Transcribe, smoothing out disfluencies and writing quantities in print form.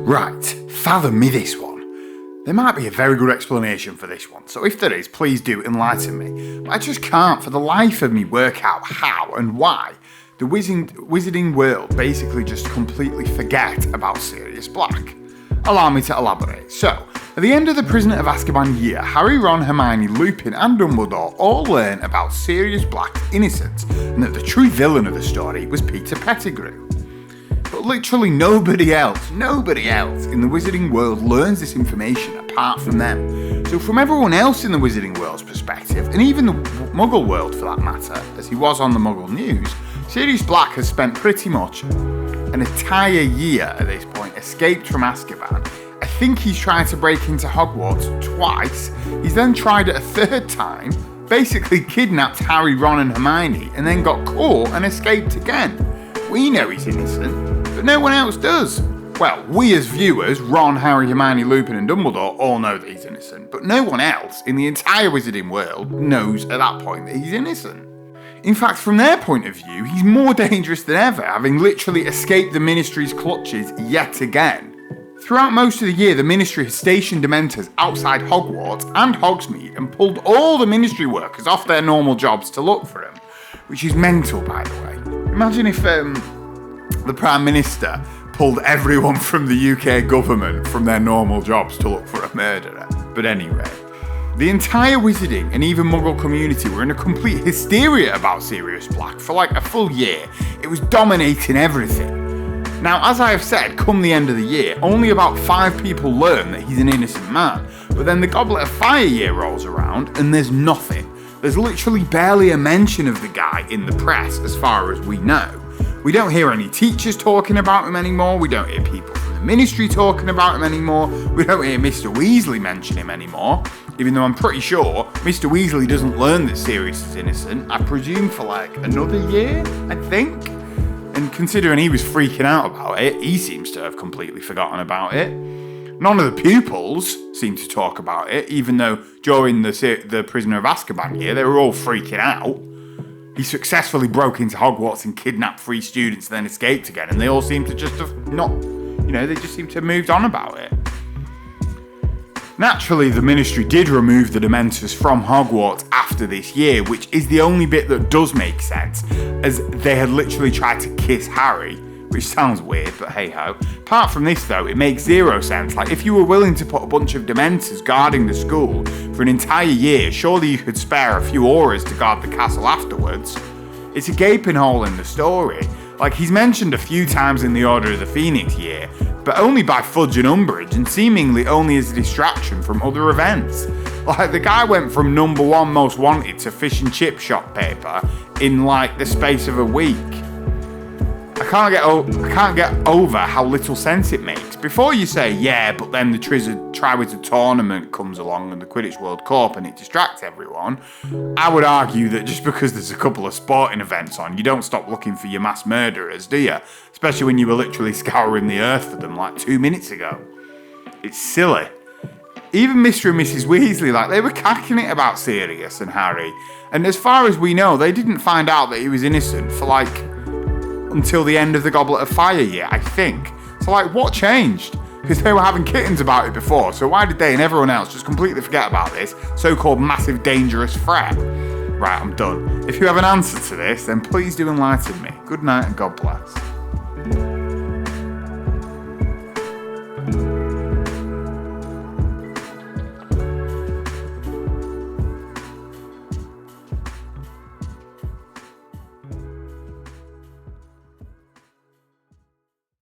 Right, fathom me this one. There might be a very good explanation for this one, so if there is, please do enlighten me. But I just can't for the life of me work out how and why the wizarding world basically just completely forget about Sirius Black. Allow me to elaborate. So, at the end of the Prisoner of Azkaban year, Harry, Ron, Hermione, Lupin and Dumbledore all learn about Sirius Black's innocence and that the true villain of the story was Peter Pettigrew. But literally nobody else in the wizarding world learns this information apart from them. So from everyone else in the wizarding world's perspective, and even the Muggle world for that matter, as he was on the Muggle news, Sirius Black has spent pretty much an entire year at this point escaped from Azkaban. I think he's tried to break into Hogwarts twice. He's then tried it a third time, basically kidnapped Harry, Ron and Hermione, and then got caught and escaped again. We know he's innocent, but no one else does. Well, we as viewers, Ron, Harry, Hermione, Lupin and Dumbledore all know that he's innocent, but no one else in the entire wizarding world knows at that point that he's innocent. In fact, from their point of view, he's more dangerous than ever, having literally escaped the Ministry's clutches yet again. Throughout most of the year, the Ministry has stationed Dementors outside Hogwarts and Hogsmeade and pulled all the Ministry workers off their normal jobs to look for him, which is mental, by the way. Imagine if the Prime Minister pulled everyone from the UK government from their normal jobs to look for a murderer. But anyway, the entire wizarding and even Muggle community were in a complete hysteria about Sirius Black for like a full year. It was dominating everything. Now, as I have said, come the end of the year, only about 5 people learn that he's an innocent man. But then the Goblet of Fire year rolls around and there's nothing. There's literally barely a mention of the guy in the press as far as we know. We don't hear any teachers talking about him anymore. We don't hear people from the Ministry talking about him anymore. We don't hear Mr. Weasley mention him anymore. Even though I'm pretty sure Mr. Weasley doesn't learn that Sirius is innocent, I presume for like another year, I think. And considering he was freaking out about it, he seems to have completely forgotten about it. None of the pupils seem to talk about it, even though during the Prisoner of Azkaban year, they were all freaking out. He successfully broke into Hogwarts and kidnapped 3 students, then escaped again, and they all seem to just have not, they just seem to have moved on about it. Naturally, the Ministry did remove the Dementors from Hogwarts after this year, which is the only bit that does make sense, as they had literally tried to kiss Harry, which sounds weird, but hey-ho. Apart from this, though, it makes zero sense. Like, if you were willing to put a bunch of Dementors guarding the school for an entire year, surely you could spare a few auras to guard the castle afterwards. It's a gaping hole in the story. Like, he's mentioned a few times in the Order of the Phoenix year, but only by fudge and umbrage, and seemingly only as a distraction from other events. Like, the guy went from number 1 most wanted to fish and chip shop paper in, like, the space of a week. I can't get over how little sense it makes. Before you say, yeah, but then the Triwizard Tournament comes along and the Quidditch World Cup and it distracts everyone, I would argue that just because there's a couple of sporting events on, you don't stop looking for your mass murderers, do you? Especially when you were literally scouring the earth for them like 2 minutes ago. It's silly. Even Mr. and Mrs. Weasley, like, they were cacking it about Sirius and Harry. And as far as we know, they didn't find out that he was innocent for like until the end of the Goblet of Fire year, I think. So like, what changed? Because they were having kittens about it before, so why did they and everyone else just completely forget about this so-called massive dangerous threat? Right, I'm done. If you have an answer to this, then please do enlighten me. Good night and God bless.